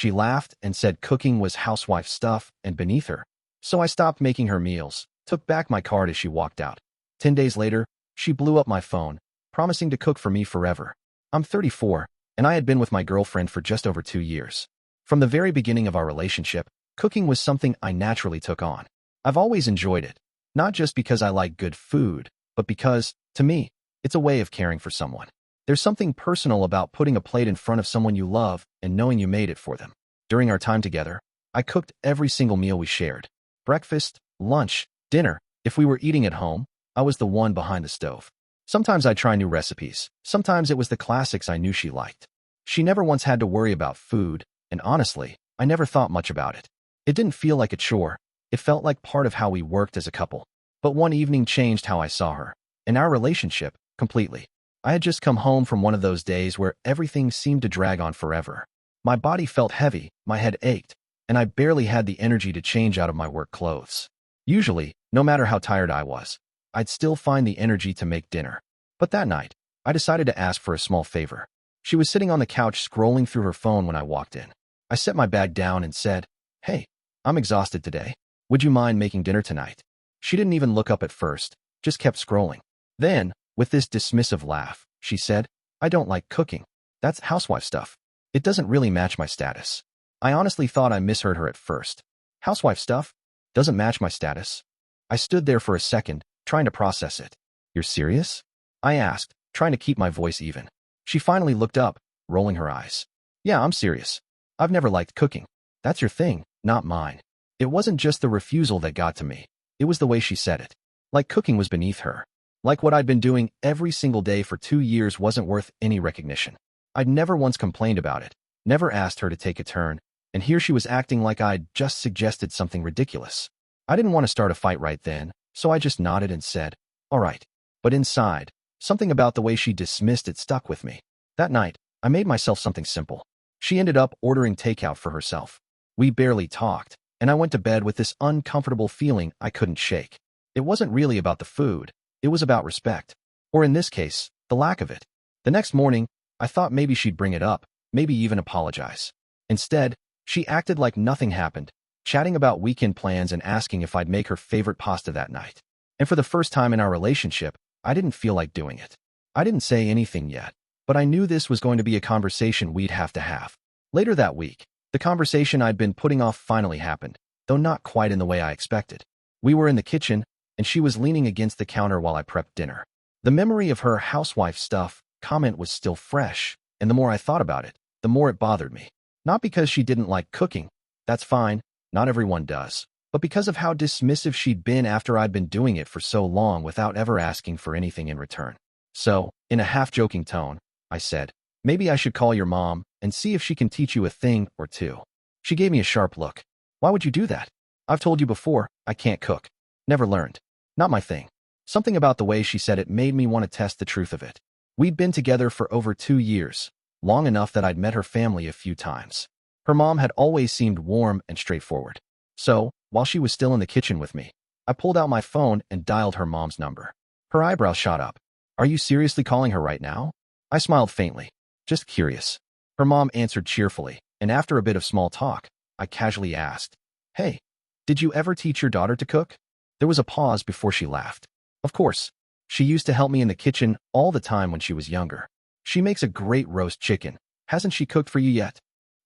She laughed and said cooking was housewife stuff and beneath her. So I stopped making her meals, took back my card as she walked out. 10 days later, she blew up my phone, promising to cook for me forever. I'm 34, and I had been with my girlfriend for just over 2 years. From the very beginning of our relationship, cooking was something I naturally took on. I've always enjoyed it, not just because I like good food, but because, to me, it's a way of caring for someone. There's something personal about putting a plate in front of someone you love and knowing you made it for them. During our time together, I cooked every single meal we shared. Breakfast, lunch, dinner. If we were eating at home, I was the one behind the stove. Sometimes I'd try new recipes. Sometimes it was the classics I knew she liked. She never once had to worry about food, and honestly, I never thought much about it. It didn't feel like a chore. It felt like part of how we worked as a couple. But one evening changed how I saw her, and our relationship, completely. I had just come home from one of those days where everything seemed to drag on forever. My body felt heavy, my head ached, and I barely had the energy to change out of my work clothes. Usually, no matter how tired I was, I'd still find the energy to make dinner. But that night, I decided to ask for a small favor. She was sitting on the couch scrolling through her phone when I walked in. I set my bag down and said, "Hey, I'm exhausted today. Would you mind making dinner tonight?" She didn't even look up at first, just kept scrolling. Then, with this dismissive laugh, she said, "I don't like cooking. That's housewife stuff. It doesn't really match my status." I honestly thought I misheard her at first. Housewife stuff? Doesn't match my status? I stood there for a second, trying to process it. "You're serious?" I asked, trying to keep my voice even. She finally looked up, rolling her eyes. "Yeah, I'm serious. I've never liked cooking. That's your thing, not mine." It wasn't just the refusal that got to me. It was the way she said it. Like cooking was beneath her. Like what I'd been doing every single day for 2 years wasn't worth any recognition. I'd never once complained about it, never asked her to take a turn, and here she was acting like I'd just suggested something ridiculous. I didn't want to start a fight right then, so I just nodded and said, "All right." But inside, something about the way she dismissed it stuck with me. That night, I made myself something simple. She ended up ordering takeout for herself. We barely talked, and I went to bed with this uncomfortable feeling I couldn't shake. It wasn't really about the food. It was about respect. Or in this case, the lack of it. The next morning, I thought maybe she'd bring it up, maybe even apologize. Instead, she acted like nothing happened, chatting about weekend plans and asking if I'd make her favorite pasta that night. And for the first time in our relationship, I didn't feel like doing it. I didn't say anything yet, but I knew this was going to be a conversation we'd have to have. Later that week, the conversation I'd been putting off finally happened, though not quite in the way I expected. We were in the kitchen, and she was leaning against the counter while I prepped dinner. The memory of her housewife stuff comment was still fresh, and the more I thought about it, the more it bothered me. Not because she didn't like cooking, that's fine, not everyone does, but because of how dismissive she'd been after I'd been doing it for so long without ever asking for anything in return. So, in a half-joking tone, I said, "Maybe I should call your mom and see if she can teach you a thing or two." She gave me a sharp look. "Why would you do that? I've told you before, I can't cook. Never learned. Not my thing." Something about the way she said it made me want to test the truth of it. We'd been together for over 2 years, long enough that I'd met her family a few times. Her mom had always seemed warm and straightforward. So, while she was still in the kitchen with me, I pulled out my phone and dialed her mom's number. Her eyebrows shot up. "Are you seriously calling her right now?" I smiled faintly. "Just curious." Her mom answered cheerfully, and after a bit of small talk, I casually asked, "Hey, did you ever teach your daughter to cook?" There was a pause before she laughed. "Of course. She used to help me in the kitchen all the time when she was younger. She makes a great roast chicken. Hasn't she cooked for you yet?"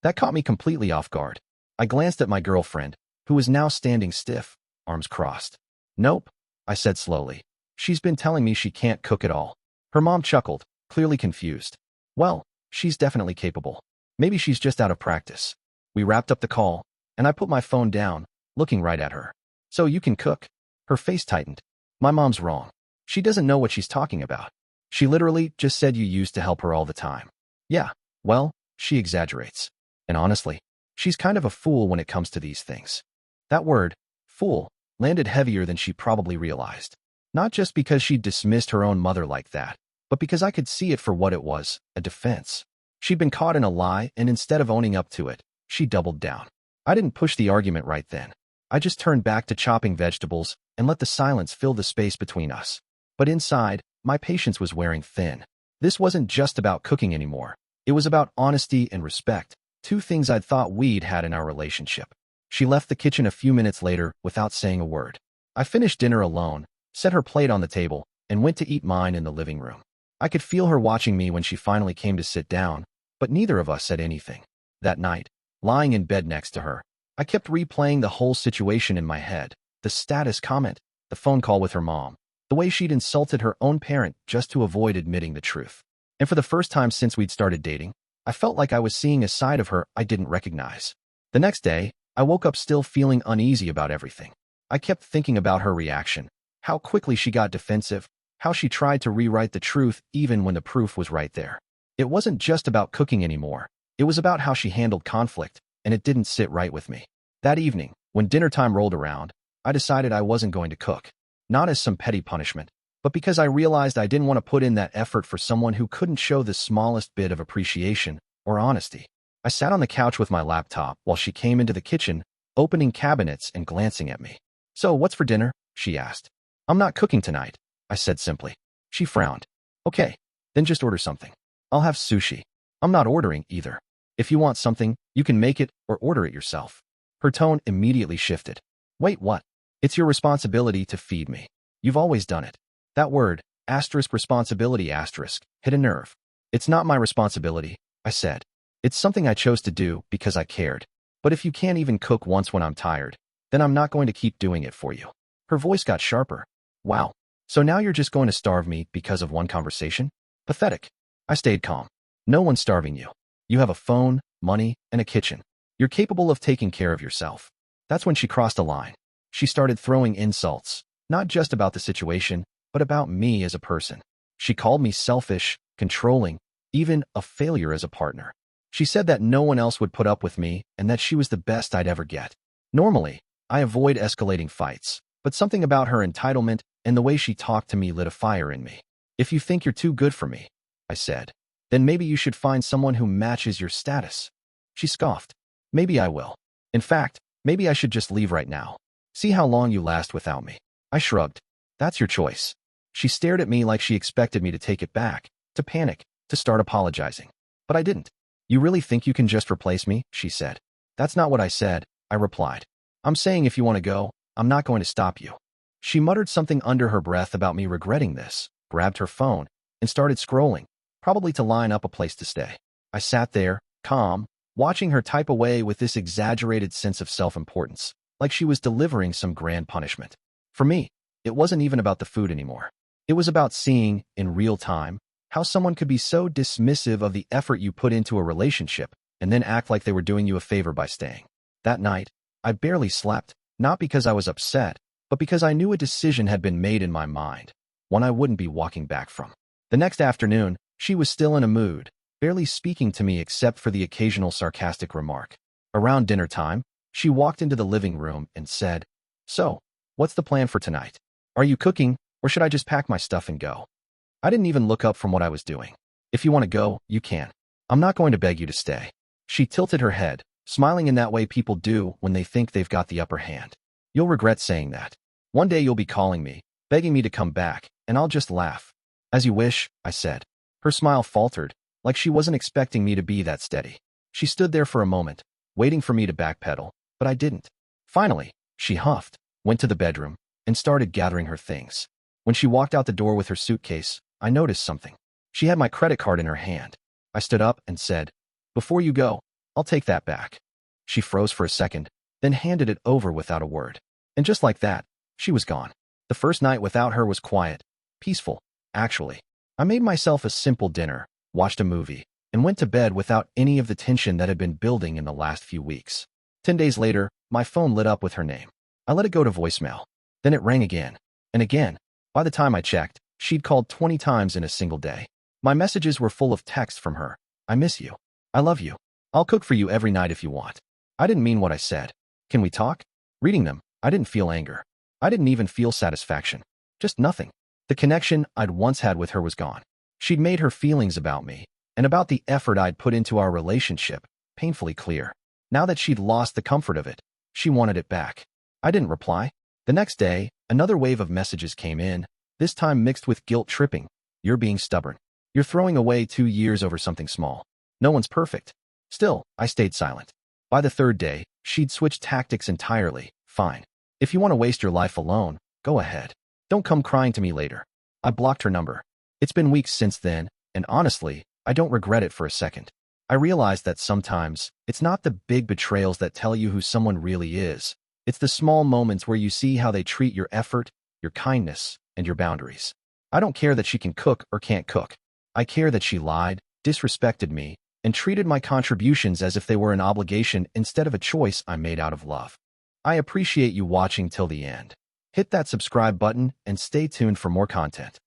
That caught me completely off guard. I glanced at my girlfriend, who was now standing stiff, arms crossed. "Nope," I said slowly. "She's been telling me she can't cook at all." Her mom chuckled, clearly confused. "Well, she's definitely capable. Maybe she's just out of practice." We wrapped up the call, and I put my phone down, looking right at her. "So you can cook?" Her face tightened. "My mom's wrong. She doesn't know what she's talking about. She literally just said you used to help her all the time." "Yeah, well, she exaggerates. And honestly, she's kind of a fool when it comes to these things." That word, fool, landed heavier than she probably realized. Not just because she'd dismissed her own mother like that, but because I could see it for what it was, a defense. She'd been caught in a lie, and instead of owning up to it, she doubled down. I didn't push the argument right then. I just turned back to chopping vegetables and let the silence fill the space between us. But inside, my patience was wearing thin. This wasn't just about cooking anymore. It was about honesty and respect. two things I'd thought we'd had in our relationship. She left the kitchen a few minutes later without saying a word. I finished dinner alone, set her plate on the table, and went to eat mine in the living room. I could feel her watching me when she finally came to sit down, but neither of us said anything. That night, lying in bed next to her, I kept replaying the whole situation in my head. The status comment, the phone call with her mom, the way she'd insulted her own parent just to avoid admitting the truth. And for the first time since we'd started dating, I felt like I was seeing a side of her I didn't recognize. The next day, I woke up still feeling uneasy about everything. I kept thinking about her reaction, how quickly she got defensive, how she tried to rewrite the truth even when the proof was right there. It wasn't just about cooking anymore. It was about how she handled conflict, and it didn't sit right with me. That evening, when dinner time rolled around, I decided I wasn't going to cook. Not as some petty punishment, but because I realized I didn't want to put in that effort for someone who couldn't show the smallest bit of appreciation or honesty. I sat on the couch with my laptop while she came into the kitchen, opening cabinets and glancing at me. "So, what's for dinner?" she asked. "I'm not cooking tonight," I said simply. She frowned. "Okay, then just order something. I'll have sushi." "I'm not ordering either. If you want something, you can make it or order it yourself." Her tone immediately shifted. "Wait, what?" "It's your responsibility to feed me. You've always done it." That word, responsibility, hit a nerve. "It's not my responsibility," I said. "It's something I chose to do because I cared. But if you can't even cook once when I'm tired, then I'm not going to keep doing it for you." Her voice got sharper. "Wow. So now you're just going to starve me because of one conversation? Pathetic." I stayed calm. "No one's starving you. You have a phone, money, and a kitchen. You're capable of taking care of yourself." That's when she crossed a line. She started throwing insults, not just about the situation, but about me as a person. She called me selfish, controlling, even a failure as a partner. She said that no one else would put up with me and that she was the best I'd ever get. Normally, I avoid escalating fights, but something about her entitlement and the way she talked to me lit a fire in me. "If you think you're too good for me," I said, "then maybe you should find someone who matches your status." She scoffed. "Maybe I will. In fact, maybe I should just leave right now. See how long you last without me." I shrugged. "That's your choice." She stared at me like she expected me to take it back, to panic, to start apologizing. But I didn't. "You really think you can just replace me?" she said. "That's not what I said," I replied. "I'm saying if you want to go, I'm not going to stop you." She muttered something under her breath about me regretting this, grabbed her phone, and started scrolling, probably to line up a place to stay. I sat there, calm, watching her type away with this exaggerated sense of self-importance, like she was delivering some grand punishment. For me, it wasn't even about the food anymore. It was about seeing, in real time, how someone could be so dismissive of the effort you put into a relationship and then act like they were doing you a favor by staying. That night, I barely slept, not because I was upset, but because I knew a decision had been made in my mind, one I wouldn't be walking back from. The next afternoon, she was still in a mood, barely speaking to me except for the occasional sarcastic remark. Around dinner time, she walked into the living room and said, "So, what's the plan for tonight? Are you cooking, or should I just pack my stuff and go?" I didn't even look up from what I was doing. "If you want to go, you can. I'm not going to beg you to stay." She tilted her head, smiling in that way people do when they think they've got the upper hand. "You'll regret saying that. One day you'll be calling me, begging me to come back, and I'll just laugh." "As you wish," I said. Her smile faltered, like she wasn't expecting me to be that steady. She stood there for a moment, waiting for me to backpedal, but I didn't. Finally, she huffed, went to the bedroom, and started gathering her things. When she walked out the door with her suitcase, I noticed something. She had my credit card in her hand. I stood up and said, "Before you go, I'll take that back." She froze for a second, then handed it over without a word. And just like that, she was gone. The first night without her was quiet, peaceful, actually. I made myself a simple dinner, watched a movie, and went to bed without any of the tension that had been building in the last few weeks. 10 days later, my phone lit up with her name. I let it go to voicemail. Then it rang again, and again. By the time I checked, she'd called 20 times in a single day. My messages were full of text from her. "I miss you. I love you. I'll cook for you every night if you want." I didn't mean what I said. "Can we talk?" Reading them, I didn't feel anger. I didn't even feel satisfaction. Just nothing. The connection I'd once had with her was gone. She'd made her feelings about me, and about the effort I'd put into our relationship, painfully clear. Now that she'd lost the comfort of it, she wanted it back. I didn't reply. The next day, another wave of messages came in, this time mixed with guilt tripping. "You're being stubborn. You're throwing away 2 years over something small. No one's perfect." Still, I stayed silent. By the third day, she'd switched tactics entirely. Fine. If you want to waste your life alone, go ahead. Don't come crying to me later. I blocked her number. It's been weeks since then, and honestly, I don't regret it for a second. I realized that sometimes, it's not the big betrayals that tell you who someone really is. It's the small moments where you see how they treat your effort, your kindness, and your boundaries. I don't care that she can cook or can't cook. I care that she lied, disrespected me, and treated my contributions as if they were an obligation instead of a choice I made out of love. I appreciate you watching till the end. Hit that subscribe button and stay tuned for more content.